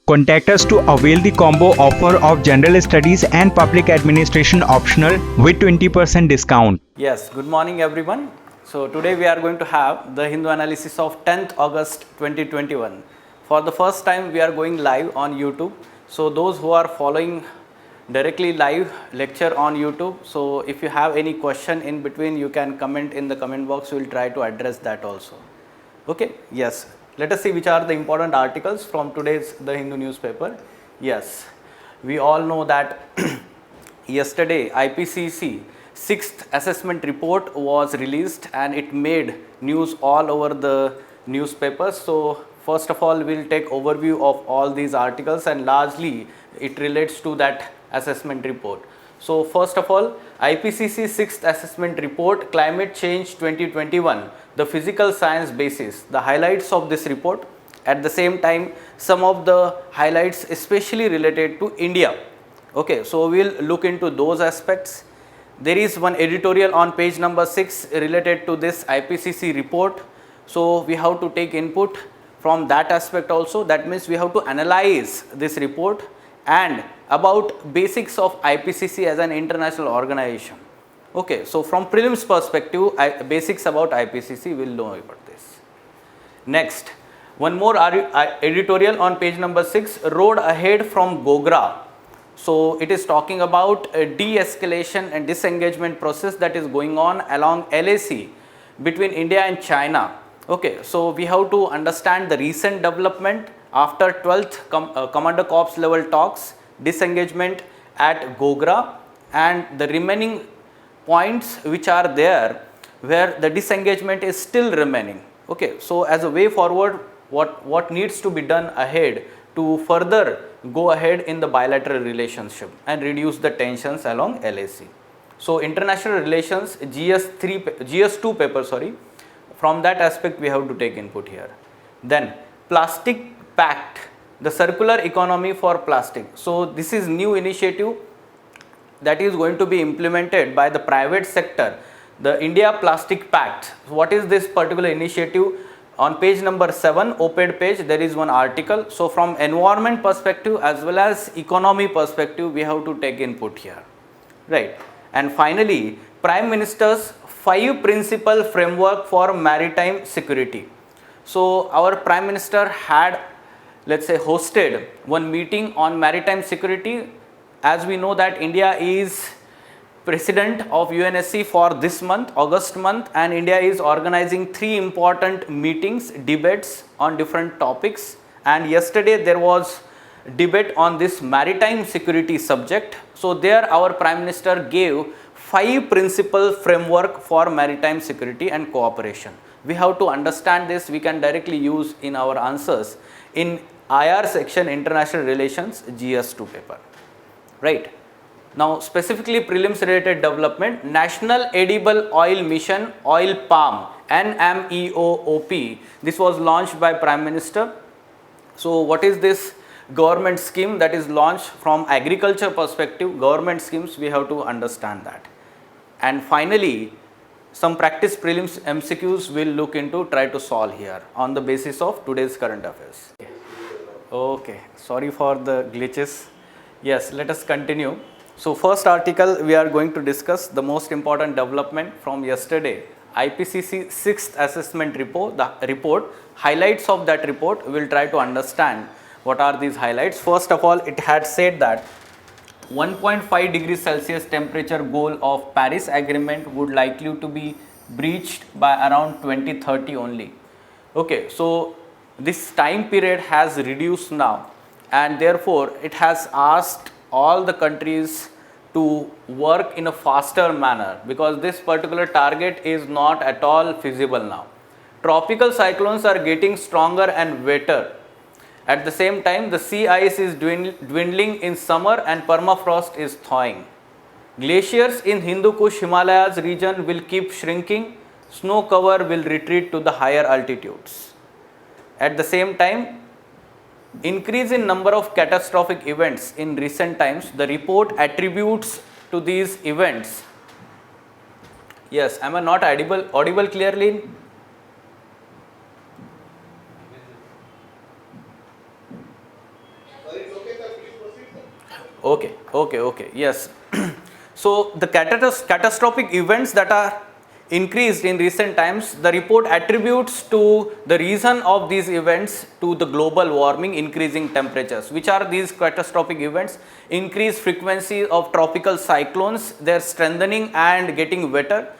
Contact us to avail the combo offer of General Studies and Public Administration optional with 20% discount. Yes, good morning everyone. So today we are going to have the Hindu analysis of 10th August 2021. For the first time we are going live on YouTube. So those who are following directly live lecture on YouTube, so if you have any question in between, you can comment in the comment box. We will try to address that also. Okay, yes. Let us see which are the important articles from today's The Hindu newspaper. Yes, we all know that yesterday IPCC 6th assessment report was released and it made news all over the newspapers. So first of all, we will take overview of all these articles and largely it relates to that assessment report. So first of all, IPCC 6th assessment report, climate change 2021, the physical science basis, the highlights of this report. At the same time, some of the highlights especially related to India. Okay, so we will look into those aspects. There is one editorial on page number 6 related to this IPCC report. So we have to take input from that aspect also. That means we have to analyze this report and about basics of IPCC as an international organization. Okay, so from prelims perspective, basics about IPCC we will know about this. Next, one more editorial on page number 6, road ahead from Gogra. So it is talking about a de-escalation and disengagement process that is going on along LAC between India and China. Okay, so we have to understand the recent development after 12th Commander Corps level talks, disengagement at Gogra and the remaining points which are there where the disengagement is still remaining. Okay, so as a way forward, what needs to be done ahead to further go ahead in the bilateral relationship and reduce the tensions along LAC. So international relations GS2 paper, from that aspect we have to take input here. Then plastic pact, the circular economy for plastic. So this is new initiative that is going to be implemented by the private sector, the India Plastic Pact. What is this particular initiative? On page number 7, op-ed page, there is one article. So from environment perspective as well as economy perspective, we have to take input here, right? And finally, Prime Minister's 5 principle framework for maritime security. So our Prime Minister had, let's say, hosted one meeting on maritime security. As we know that India is president of UNSC for this month, August month, and India is organizing 3 important meetings, debates on different topics. And yesterday there was debate on this maritime security subject. So there our Prime Minister gave 5 principle framework for maritime security and cooperation. We have to understand this. We can directly use in our answers in IR section, international relations GS2 paper, right? Now specifically prelims related development, National Edible Oil Mission, Oil Palm, NMEOOP. This was launched by Prime Minister. So what is this government scheme that is launched from agriculture perspective? Government schemes, we have to understand that. And finally, some practice prelims MCQs will look into, try to solve here on the basis of today's current affairs. Okay, sorry for the glitches. Yes, let us continue. So first article we are going to discuss the most important development from yesterday, IPCC 6th assessment report, highlights of that report. We will try to understand what are these highlights. First of all, it had said that 1.5 degrees Celsius temperature goal of Paris Agreement would likely to be breached by around 2030 only. Okay, so this time period has reduced now and therefore it has asked all the countries to work in a faster manner because this particular target is not at all feasible now. Tropical cyclones are getting stronger and wetter. At the same time, the sea ice is dwindling in summer and permafrost is thawing. Glaciers in Hindu Kush Himalayas region will keep shrinking. Snow cover will retreat to the higher altitudes. At the same time, increase in number of catastrophic events in recent times, the report attributes to these events. Yes, am I not audible clearly? Okay. Yes. So the catastrophic events that are increased in recent times, the report attributes to the reason of these events to the global warming, increasing temperatures. Which are these catastrophic events? Increased frequency of tropical cyclones, their strengthening and getting wetter,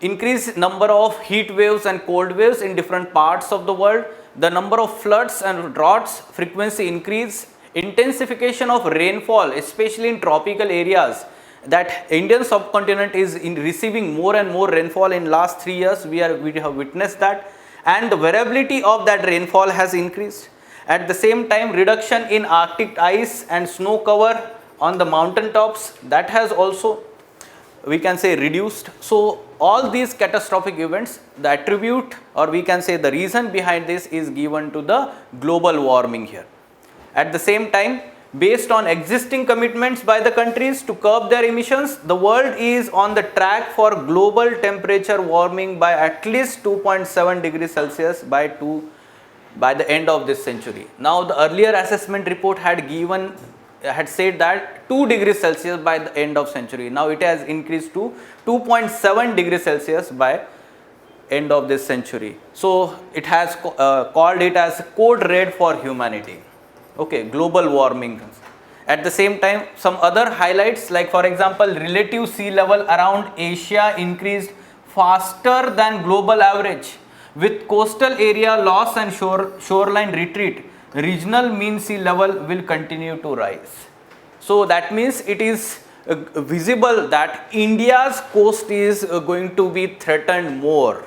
increased number of heat waves and cold waves in different parts of the world, the number of floods and droughts frequency increase, intensification of rainfall, especially in tropical areas. That Indian subcontinent is receiving more and more rainfall in last 3 years. We have witnessed that, and the variability of that rainfall has increased. At the same time, reduction in Arctic ice and snow cover on the mountain tops, that has also, we can say, reduced. So all these catastrophic events, the attribute, or we can say the reason behind this is given to the global warming here. At the same time, based on existing commitments by the countries to curb their emissions, the world is on the track for global temperature warming by at least 2.7 degrees Celsius by the end of this century. Now the earlier assessment report had said that 2 degrees Celsius by the end of century. Now it has increased to 2.7 degrees Celsius by end of this century. So it has called it as code red for humanity. Okay, global warming. At the same time, some other highlights, like for example, relative sea level around Asia increased faster than global average, with coastal area loss and shoreline retreat. Regional mean sea level will continue to rise. So that means it is visible that India's coast is going to be threatened more.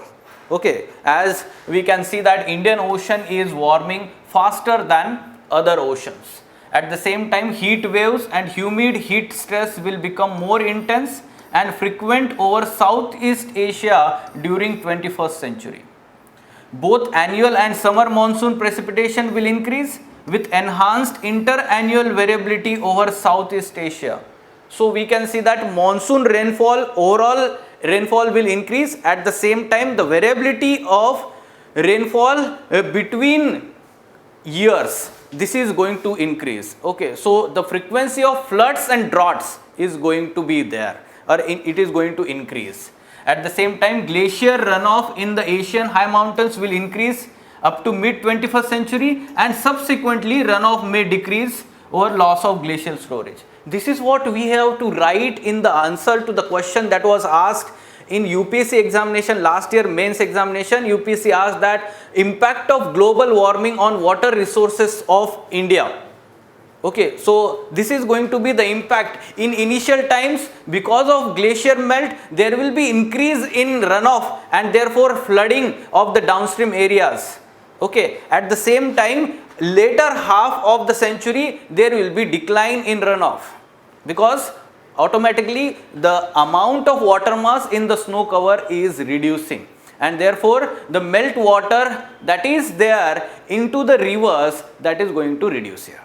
Okay, as we can see that Indian Ocean is warming faster than other oceans. At the same time, heat waves and humid heat stress will become more intense and frequent over Southeast Asia during 21st century. Both annual and summer monsoon precipitation will increase with enhanced interannual variability over Southeast Asia. So we can see that monsoon rainfall, overall rainfall will increase. At the same time, the variability of rainfall between years, this is going to increase. Okay, so the frequency of floods and droughts is going to be there, or it is going to increase. At the same time, glacier runoff in the Asian high mountains will increase up to mid 21st century, and subsequently runoff may decrease or loss of glacial storage. This is what we have to write in the answer to the question that was asked in UPSC examination last year, mains examination. UPSC asked that impact of global warming on water resources of India. Okay, so this is going to be the impact. In initial times, because of glacier melt, there will be increase in runoff and therefore flooding of the downstream areas. Okay, at the same time, later half of the century, there will be decline in runoff, because automatically the amount of water mass in the snow cover is reducing, and therefore the melt water that is there into the rivers, that is going to reduce here.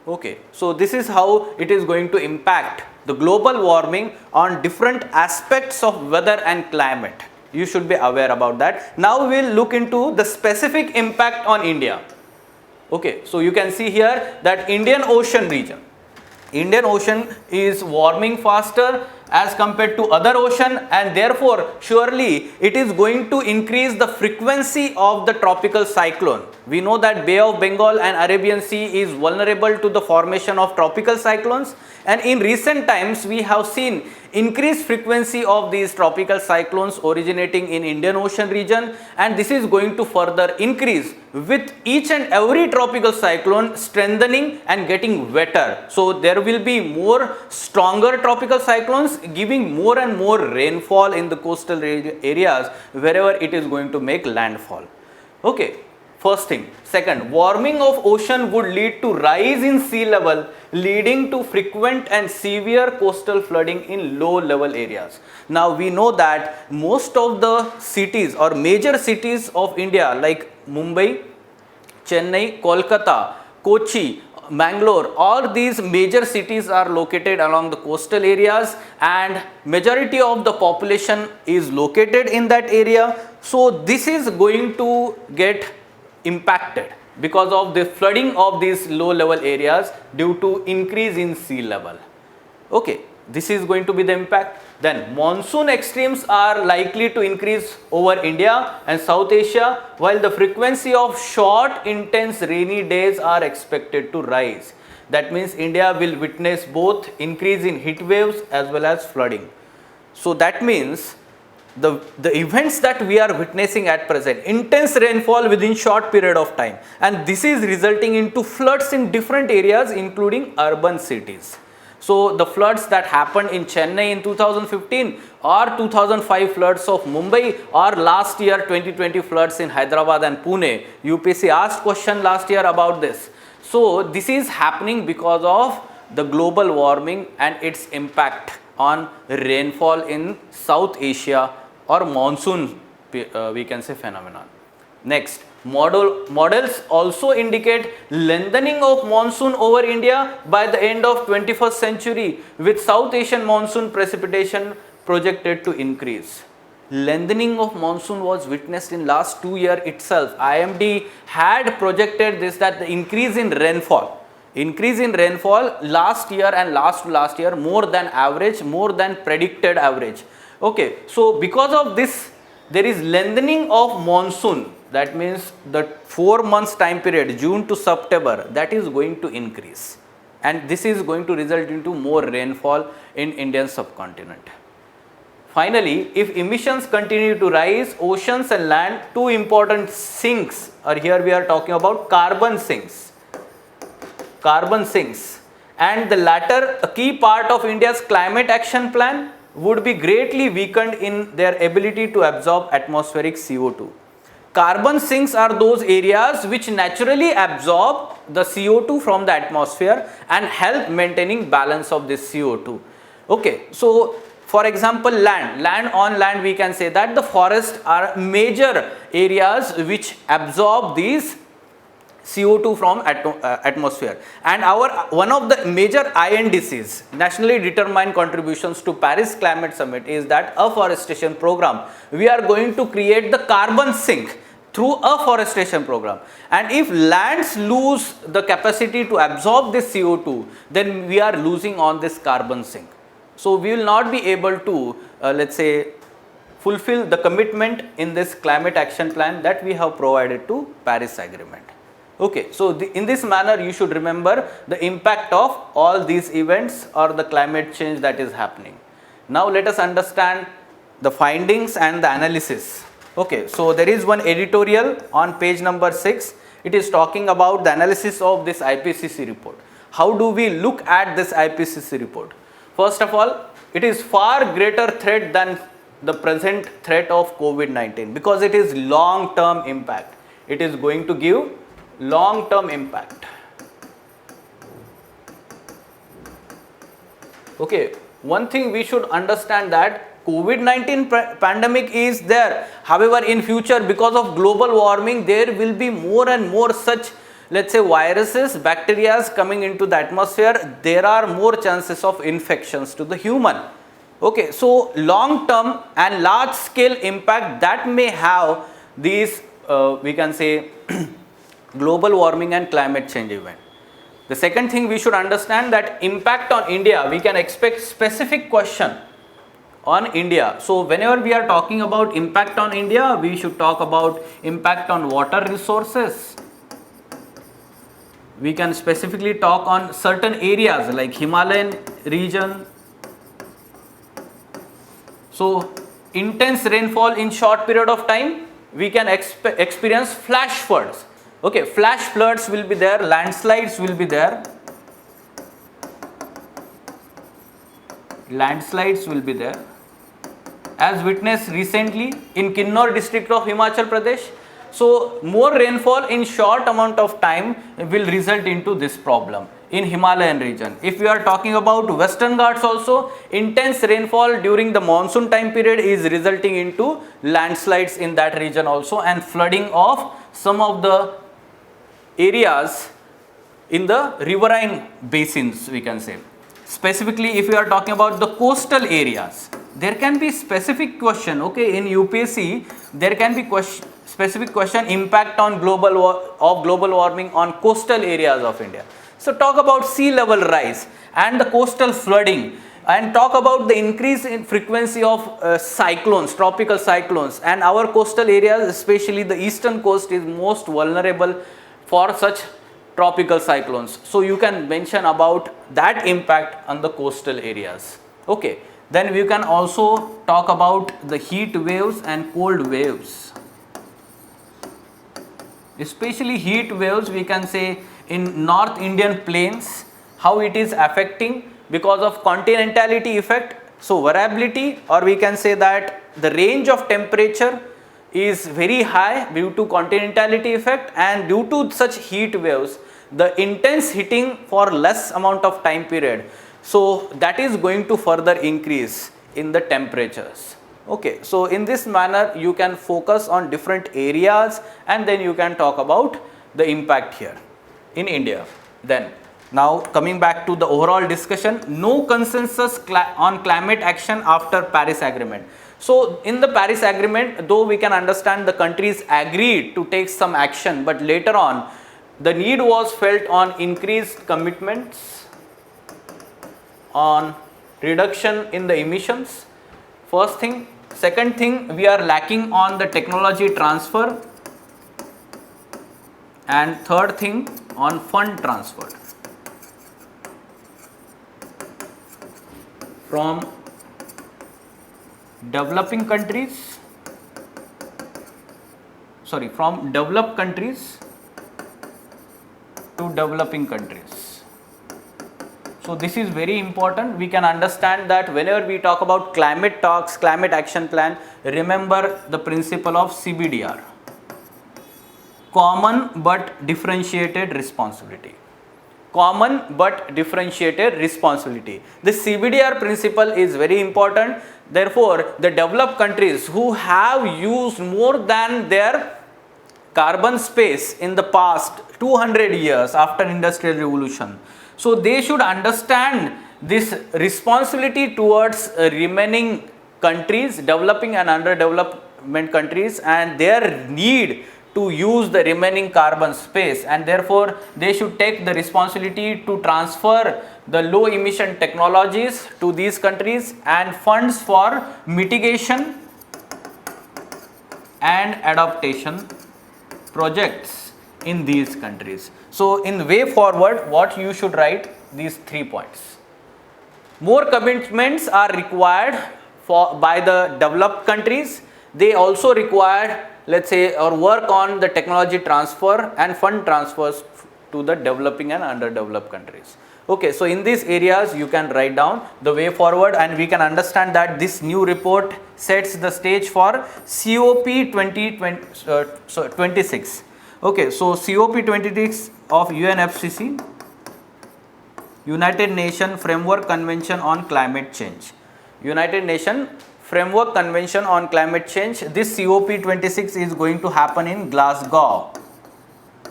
Okay, so this is how it is going to impact the global warming on different aspects of weather and climate. You should be aware about that. Now we will look into the specific impact on India. Okay, so you can see here that Indian Ocean region. Indian Ocean is warming faster as compared to other ocean, and therefore surely it is going to increase the frequency of the tropical cyclone. We know that Bay of Bengal and Arabian Sea is vulnerable to the formation of tropical cyclones, and in recent times we have seen increased frequency of these tropical cyclones originating in Indian Ocean region, and this is going to further increase with each and every tropical cyclone strengthening and getting wetter. So there will be more stronger tropical cyclones giving more and more rainfall in the coastal areas wherever it is going to make landfall. Okay, first thing. Second, warming of ocean would lead to rise in sea level, leading to frequent and severe coastal flooding in low level areas. Now we know that most of the cities or major cities of India like Mumbai, Chennai, Kolkata, Kochi, Mangalore, all these major cities are located along the coastal areas, and majority of the population is located in that area. So this is going to get impacted. because of the flooding of these low level areas due to increase in sea level. Okay, this is going to be the impact. Then monsoon extremes are likely to increase over India and South Asia, while the frequency of short intense rainy days are expected to rise. That means India will witness both increase in heat waves as well as flooding. So that means the events that we are witnessing at present, intense rainfall within short period of time, and this is resulting into floods in different areas including urban cities. So the floods that happened in Chennai in 2015 or 2005 floods of Mumbai or last year 2020 floods in Hyderabad and Pune. UPSC asked question last year about this. So this is happening because of the global warming and its impact on rainfall in South Asia or monsoon we can say phenomenon. Next, models also indicate lengthening of monsoon over India by the end of 21st century, with South Asian monsoon precipitation projected to increase. Lengthening of monsoon was witnessed in last 2 years itself. IMD had projected this, that the increase in rainfall last year and last year more than average, more than predicted average. Okay, so because of this there is lengthening of monsoon. That means the 4 months time period, June to September, that is going to increase, and this is going to result into more rainfall in Indian subcontinent. Finally, if emissions continue to rise, oceans and land, two important sinks, or here we are talking about carbon sinks, and the latter a key part of India's climate action plan, would be greatly weakened in their ability to absorb atmospheric CO2. Carbon sinks are those areas which naturally absorb the CO2 from the atmosphere and help maintaining balance of this CO2. Okay, so for example, land we can say that the forests are major areas which absorb these CO2 from atmosphere, and one of the major INDCs, nationally determined contributions to Paris Climate Summit, is that afforestation program. We are going to create the carbon sink through afforestation program, and if lands lose the capacity to absorb this CO2, then we are losing on this carbon sink. So we will not be able to let's say fulfill the commitment in this climate action plan that we have provided to Paris Agreement. Okay, so in this manner you should remember the impact of all these events or the climate change that is happening. Now let us understand the findings and the analysis. Okay, so there is one editorial on page number 6. It is talking about the analysis of this IPCC report. How do we look at this IPCC report? First of all, it is far greater threat than the present threat of COVID-19 because it is long-term impact. It is going to give long-term impact. Okay, one thing we should understand that COVID-19 pandemic is there. However, in future, because of global warming, there will be more and more such, let's say, viruses, bacteria coming into the atmosphere. There are more chances of infections to the human. Okay, so long-term and large-scale impact that may have these, we can say, global warming and climate change event. The second thing we should understand that impact on India, we can expect specific question on India. So whenever we are talking about impact on India, we should talk about impact on water resources. We can specifically talk on certain areas like Himalayan region. So intense rainfall in short period of time, we can experience flash floods. Okay, flash floods will be there, landslides will be there. Landslides will be there. As witnessed recently in Kinnaur district of Himachal Pradesh. So more rainfall in short amount of time will result into this problem in Himalayan region. If we are talking about Western Ghats also, intense rainfall during the monsoon time period is resulting into landslides in that region also and flooding of some of the areas in the riverine basins, we can say. Specifically, if we are talking about the coastal areas, there can be specific question. Okay, in UPSC there can be specific question, impact on global warming on coastal areas of India. So talk about sea level rise and the coastal flooding, and talk about the increase in frequency of cyclones, tropical cyclones, and our coastal areas, especially the eastern coast, is most vulnerable for such tropical cyclones. So you can mention about that impact on the coastal areas. Okay, then we can also talk about the heat waves and cold waves. Especially heat waves, we can say in North Indian plains, how it is affecting because of continentality effect. So variability, or we can say that the range of temperature is very high due to continentality effect, and due to such heat waves, the intense heating for less amount of time period, so that is going to further increase in the temperatures. Okay, so in this manner you can focus on different areas, and then you can talk about the impact here in India. Then now coming back to the overall discussion, no consensus on climate action after Paris Agreement. So in the Paris Agreement, though we can understand the countries agreed to take some action, but later on the need was felt on increased commitments on reduction in the emissions. First thing. Second thing, we are lacking on the technology transfer, and third thing, on fund transfer from developed countries to developing countries. So this is very important. We can understand that whenever we talk about climate talks, climate action plan, remember the principle of CBDR, common but differentiated responsibility. Common but differentiated responsibility. The CBDR principle is very important. Therefore, the developed countries who have used more than their carbon space in the past 200 years after Industrial Revolution, so they should understand this responsibility towards remaining countries, developing and underdevelopment countries, and their need to use the remaining carbon space, and therefore they should take the responsibility to transfer the low emission technologies to these countries and funds for mitigation and adaptation projects in these countries. So in way forward, what you should write, these 3 points. More commitments are required by the developed countries. They also require, let's say, or work on the technology transfer and fund transfers to the developing and underdeveloped countries. Okay, so in these areas you can write down the way forward, and we can understand that this new report sets the stage for COP 2026. Okay, so COP26 of UNFCCC, United Nations Framework Convention on Climate Change. United Nations Framework Convention on Climate Change. This COP26 is going to happen in Glasgow.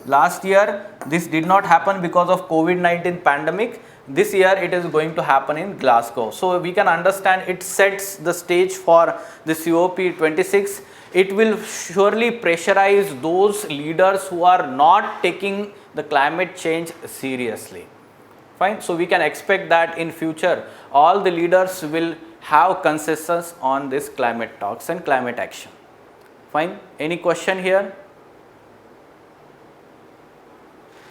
Last year this did not happen because of COVID-19 pandemic. This year it is going to happen in Glasgow. So we can understand it sets the stage for the COP26. It will surely pressurize those leaders who are not taking the climate change seriously. Fine. So we can expect that in future all the leaders will have consensus on this climate talks and climate action. Fine. Any question here?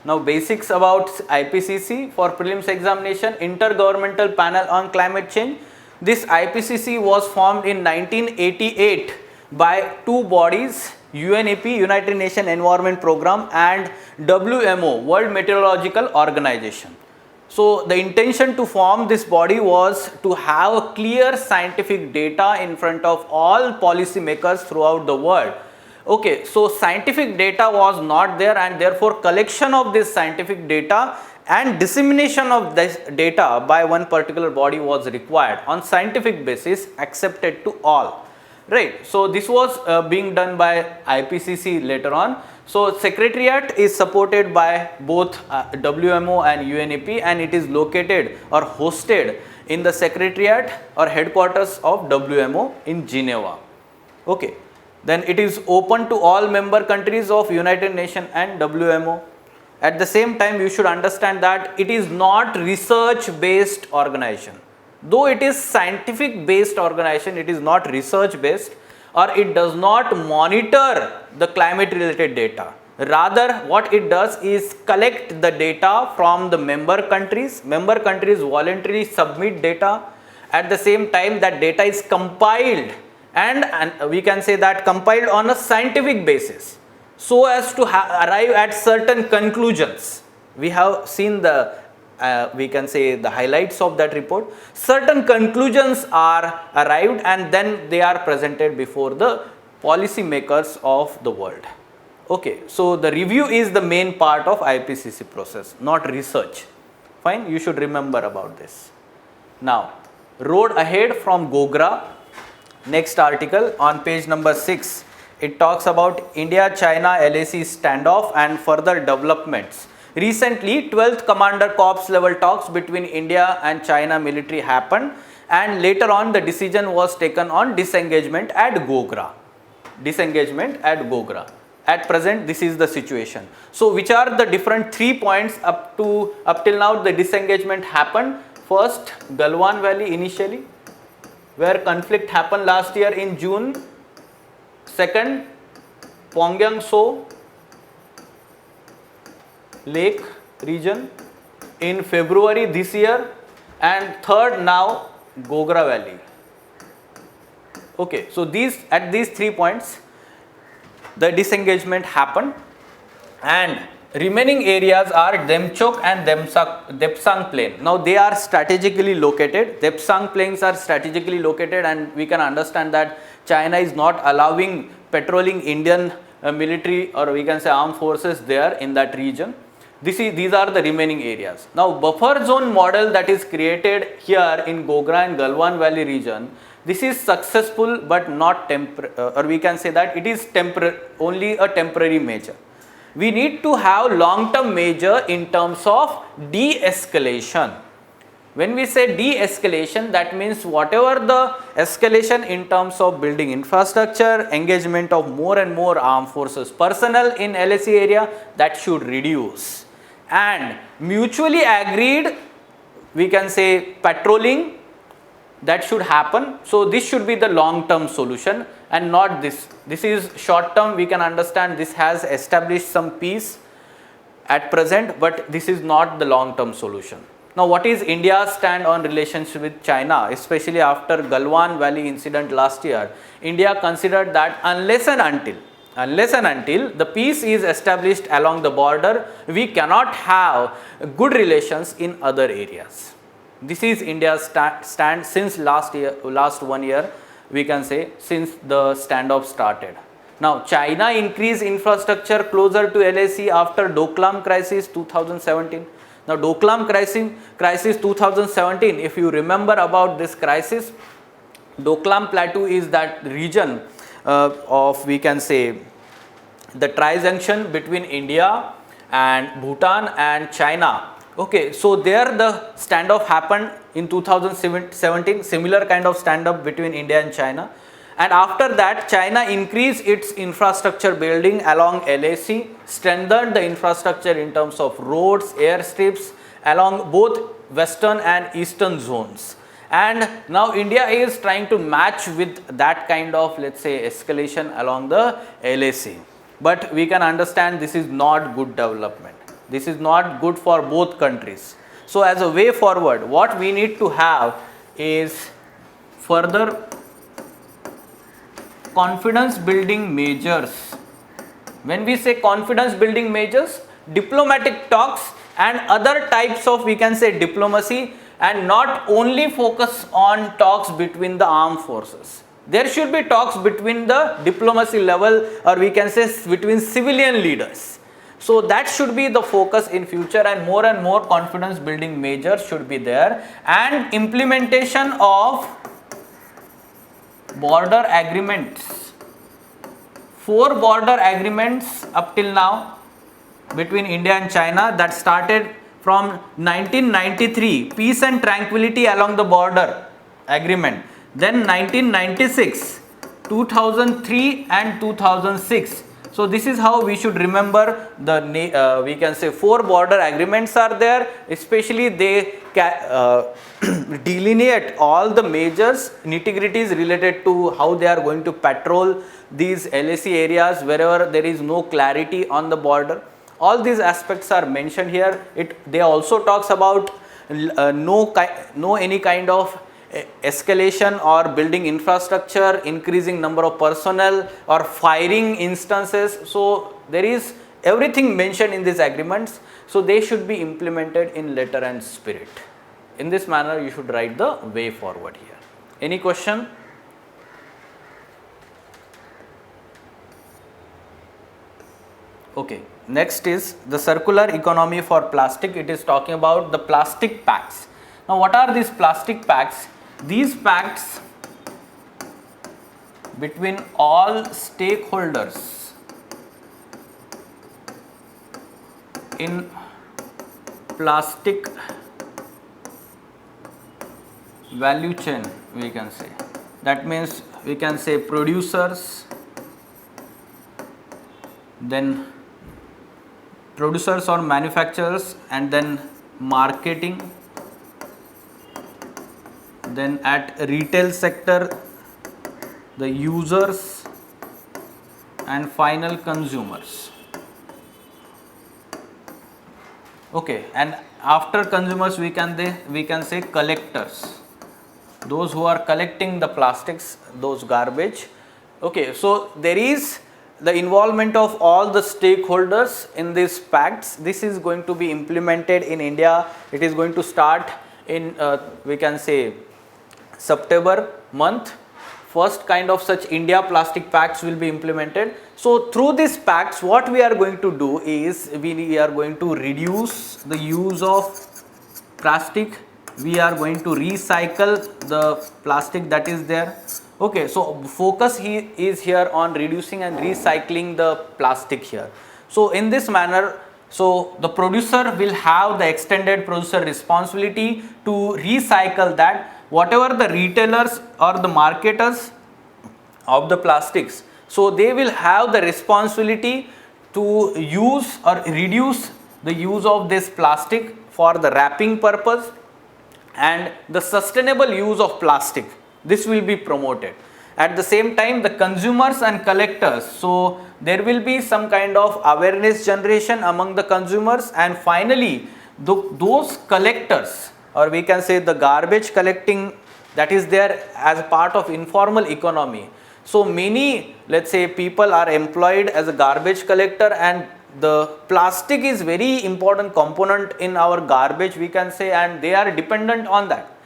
Now basics about IPCC for prelims examination, Intergovernmental Panel on Climate Change. This IPCC was formed in 1988 by two bodies, UNEP, United Nations Environment Programme, and WMO, World Meteorological Organization. So the intention to form this body was to have clear scientific data in front of all policymakers throughout the world. Okay, so scientific data was not there, and therefore collection of this scientific data and dissemination of this data by one particular body was required on scientific basis, accepted to all. Right. So this was being done by IPCC later on. So secretariat is supported by both WMO and UNEP, and it is located or hosted in the secretariat or headquarters of WMO in Geneva. Okay. Then it is open to all member countries of United Nations and WMO. At the same time, you should understand that it is not research based organization. Though it is scientific based organization, it is not research based, or it does not monitor the climate related data. Rather, what it does is collect the data from the member countries. Member countries voluntarily submit data. At the same time, that data is compiled and we can say that compiled on a scientific basis, so as to arrive at certain conclusions. We have seen the we can say the highlights of that report. Certain conclusions are arrived and then they are presented before the policy makers of the world. Okay, so the review is the main part of IPCC process, not research. Fine, you should remember about this. Now, road ahead from Gogra. Next article on page number 6, it talks about India-China LAC standoff and further developments. Recently, 12th Commander Corps level talks between India and China military happened, and later on the decision was taken on disengagement at Gogra. Disengagement at Gogra. At present, this is the situation. So, which are the different 3 points up till now the disengagement happened? First, Galwan Valley initially, where conflict happened last year in June. Second, Pongyang So Lake region in February this year, and third now Gogra Valley. Okay, so at these 3 points the disengagement happened, and remaining areas are Demchok and Depsang Plain. Now they are strategically located. Depsang Plains are strategically located, and we can understand that China is not allowing patrolling Indian military, or we can say armed forces there in that region. These are the remaining areas. Now buffer zone model that is created here in Gogra and Galwan Valley region, this is successful but not or we can say that it is only a temporary measure. We need to have long-term measure in terms of de-escalation. When we say de-escalation, that means whatever the escalation in terms of building infrastructure, engagement of more and more armed forces personnel in LAC area, that should reduce. And mutually agreed, we can say patrolling, that should happen. So this should be the long-term solution and not this. This is short-term. We can understand this has established some peace at present, but this is not the long-term solution. Now, what is India's stand on relationship with China, especially after Galwan Valley incident last year? India considered that unless and until the peace is established along the border, we cannot have good relations in other areas. This is India's stand since last 1 year, we can say, since the standoff started. Now, China increased infrastructure closer to LAC after Doklam crisis 2017. Now, Doklam crisis 2017, if you remember about this crisis, Doklam Plateau is that region of, we can say, the tri-junction between India and Bhutan and China. Okay, so there the standoff happened in 2017, similar kind of standoff between India and China. And after that, China increased its infrastructure building along LAC, strengthened the infrastructure in terms of roads, airstrips along both western and eastern zones. And now India is trying to match with that kind of, let's say, escalation along the LAC. But we can understand this is not good development. This is not good for both countries. So as a way forward, what we need to have is further confidence building measures. When we say confidence building measures, diplomatic talks and other types of, we can say, diplomacy, and not only focus on talks between the armed forces. There should be talks between the diplomacy level, or we can say between civilian leaders. So that should be the focus in future, and more confidence building measures should be there, and implementation of border agreements. 4 border agreements up till now between India and China that started from 1993, peace and tranquility along the border agreement. Then 1996, 2003 and 2006. So this is how we should remember the we can say 4 border agreements are there, especially they delineate all the measures nitty-gritties related to how they are going to patrol these LAC areas wherever there is no clarity on the border. All these aspects are mentioned here. They also talks about no any kind of escalation or building infrastructure, increasing number of personnel or firing instances. So there is everything mentioned in these agreements. So they should be implemented in letter and spirit. In this manner you should write the way forward here. Any question? Okay, next is the circular economy for plastic. It is talking about the plastic packs. Now what are these plastic packs? These pacts between all stakeholders in plastic value chain, we can say. That means we can say producers, then producers or manufacturers, and then marketing, then at retail sector the users, and final consumers. Okay, and after consumers we can say collectors, those who are collecting the plastics, those garbage. Okay, so there is the involvement of all the stakeholders in these pacts. This is going to be implemented in India. It is going to start in we can say September month. First kind of such India plastic pacts will be implemented. So through these pacts what we are going to do is we are going to reduce the use of plastic. We are going to recycle the plastic that is there. Okay, so focus is here on reducing and recycling the plastic here. So in this manner, so the producer will have the extended producer responsibility to recycle that. Whatever the retailers or the marketers of the plastics, so they will have the responsibility to use or reduce the use of this plastic for the wrapping purpose, and the sustainable use of plastic, this will be promoted. At the same time, the consumers and collectors, so there will be some kind of awareness generation among the consumers, and finally those collectors, or we can say the garbage collecting that is there as part of informal economy. So many, let's say, people are employed as a garbage collector, and the plastic is very important component in our garbage, we can say, and they are dependent on that,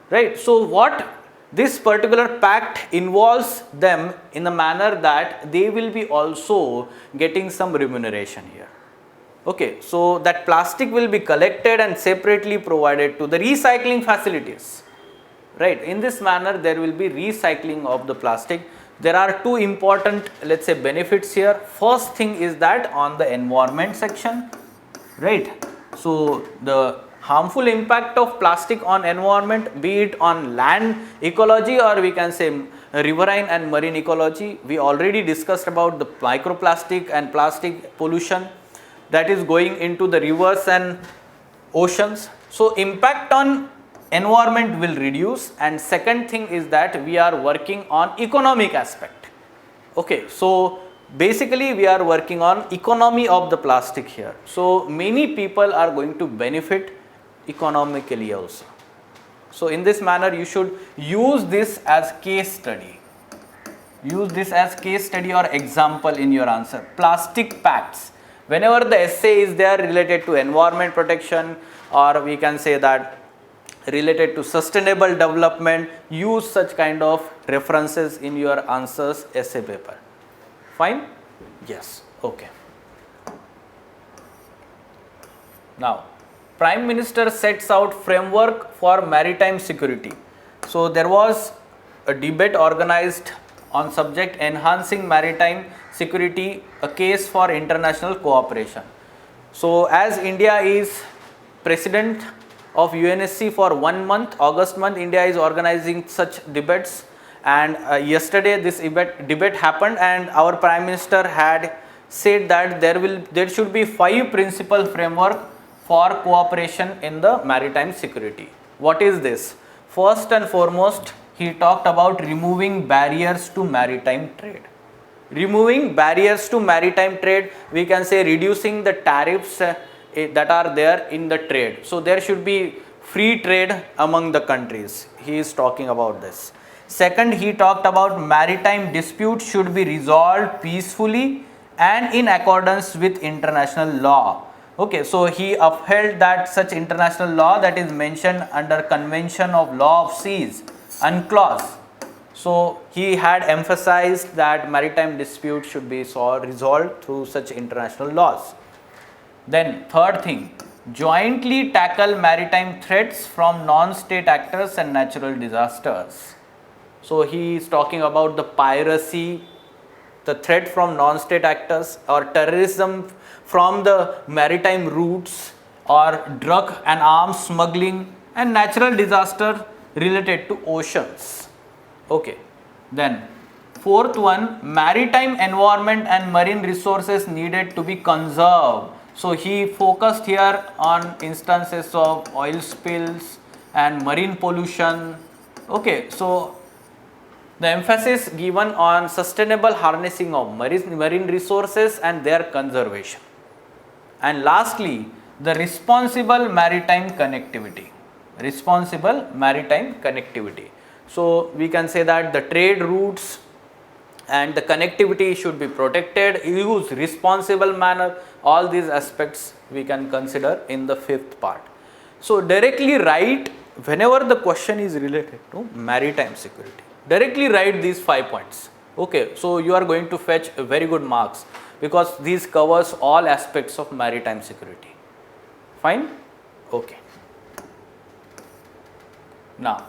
right? So what this particular pact involves them in the manner that they will be also getting some remuneration here. Okay, so that plastic will be collected and separately provided to the recycling facilities, right? In this manner there will be recycling of the plastic. There are two important, let's say, benefits here. First thing is that on the environment section, right? So the harmful impact of plastic on environment, be it on land ecology or we can say riverine and marine ecology. We already discussed about the microplastic and plastic pollution that is going into the rivers and oceans. So impact on environment will reduce, and second thing is that we are working on economic aspect. Okay, so basically we are working on economy of the plastic here. So many people are going to benefit economically also. So in this manner you should use this as case study. Use this as case study or example in your answer. Plastic pacts. Whenever the essay is there related to environment protection, or we can say that related to sustainable development, use such kind of references in your answers essay paper. Fine? Yes. Okay. Now, Prime Minister sets out framework for maritime security. So there was a debate organized on subject enhancing maritime security, a case for international cooperation. So as India is president of UNSC for 1 month, August month, India is organizing such debates, And yesterday this debate happened, and our Prime Minister had said that there should be 5 principal framework for cooperation in the maritime security. What is this? First and foremost, he talked about removing barriers to maritime trade. Removing barriers to maritime trade, we can say reducing the tariffs that are there in the trade. So there should be free trade among the countries. He is talking about this. Second, he talked about maritime disputes should be resolved peacefully and in accordance with international law. Okay, so he upheld that such international law that is mentioned under Convention of Law of Seas, UNCLOS. So he had emphasized that maritime disputes should be resolved through such international laws. Then third thing, jointly tackle maritime threats from non-state actors and natural disasters. So he is talking about the piracy, the threat from non-state actors, or terrorism from the maritime routes, or drug and arms smuggling, and natural disaster related to oceans. Okay, then fourth one, maritime environment and marine resources needed to be conserved. So he focused here on instances of oil spills and marine pollution. Okay, so the emphasis given on sustainable harnessing of marine resources and their conservation. And lastly, the responsible maritime connectivity. Responsible maritime connectivity. So we can say that the trade routes and the connectivity should be protected, used responsible manner. All these aspects we can consider in the fifth part. So directly write, whenever the question is related to maritime security, directly write these 5 points. Okay, so you are going to fetch very good marks because these covers all aspects of maritime security. Fine? Okay. Now,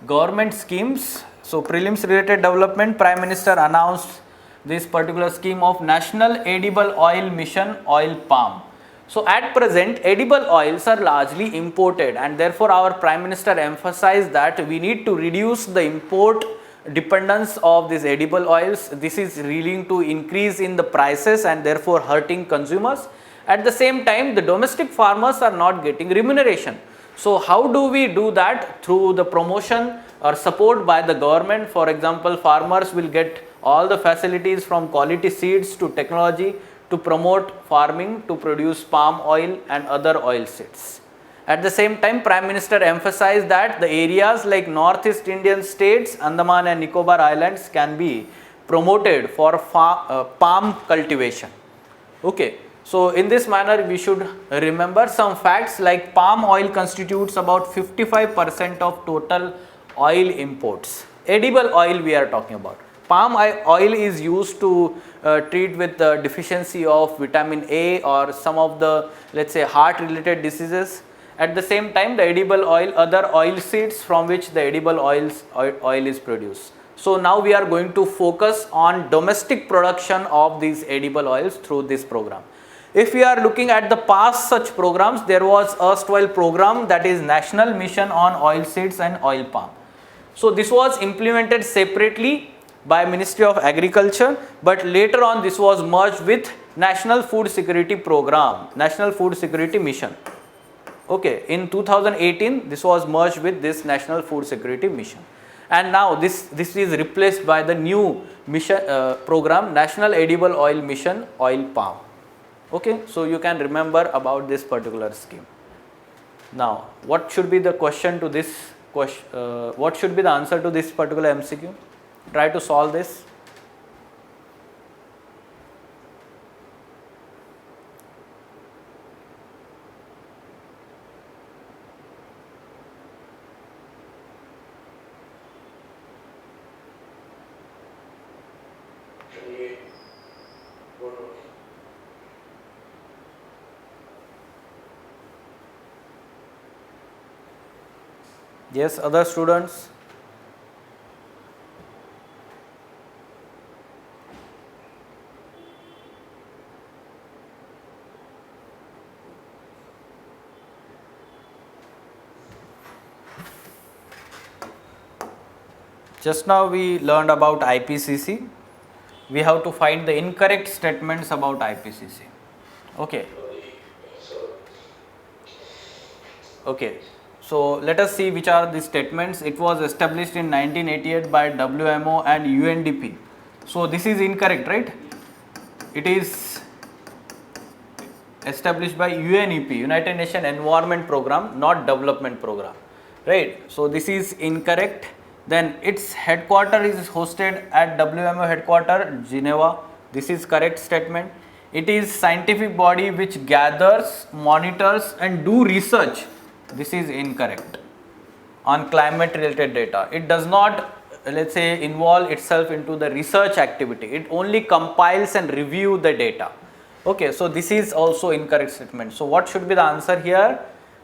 government schemes. So prelims related development, Prime Minister announced this particular scheme of National Edible Oil Mission, oil palm. So at present, edible oils are largely imported, and therefore our Prime Minister emphasized that we need to reduce the import dependence of these edible oils. This is leading to increase in the prices and therefore hurting consumers. At the same time, the domestic farmers are not getting remuneration. So how do we do that? Through the promotion or support by the government. For example, farmers will get all the facilities from quality seeds to technology to promote farming to produce palm oil and other oil seeds. At the same time, Prime Minister emphasized that the areas like Northeast Indian states, Andaman and Nicobar Islands can be promoted for palm cultivation. Okay. So in this manner, we should remember some facts like palm oil constitutes about 55% of total oil imports. Edible oil we are talking about. Palm oil is used to treat with the deficiency of vitamin A or some of the, let's say, heart related diseases. At the same time, the edible oil, other oil seeds from which the edible oil is produced. So now we are going to focus on domestic production of these edible oils through this program. If we are looking at the past such programs, there was erstwhile program, that is National Mission on Oilseeds and Oil Palm. So this was implemented separately by Ministry of Agriculture, but later on this was merged with National Food Security Program, National Food Security Mission. Okay, in 2018 this was merged with this National Food Security Mission, and now this is replaced by the new mission program, National Edible Oil Mission, Oil Palm. Okay, so you can remember about this particular scheme. Now, what should be the question to this question? What should be the answer to this particular MCQ? Try to solve this. Yes, other students? Just now we learned about IPCC. We have to find the incorrect statements about IPCC. Okay. Okay. So let us see which are the statements. It was established in 1988 by WMO and UNDP. So this is incorrect, right? It is established by UNEP, United Nations Environment Program, not Development Program, right? So this is incorrect. Then its headquarters is hosted at WMO headquarters, Geneva. This is correct statement. It is scientific body which gathers, monitors and do research. This is incorrect. On climate related data, it does not, let's say, involve itself into the research activity. It only compiles and review the data. Okay, so this is also incorrect statement. So what should be the answer here?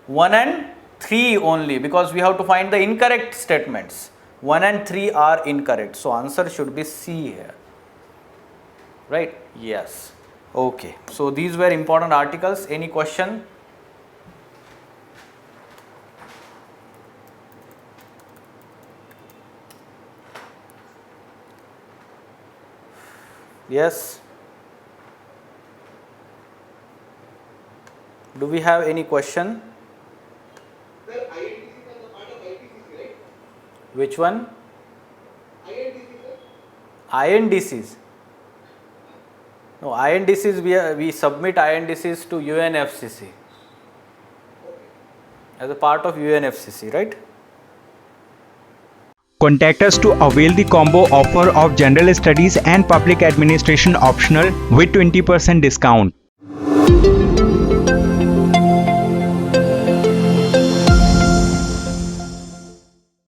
1 and 3 only, because we have to find the incorrect statements. 1 and 3 are incorrect. So answer should be C here. Right? Yes. Okay. So these were important articles. Any question? Yes. Do we have any question? Sir, INDCs are the part of IPCC, right? Which one? INDC, sir? INDCs. No, INDCs, we submit INDCs to UNFCCC as a part of UNFCCC, right? Contact us to avail the combo offer of General Studies and Public Administration optional with 20% discount.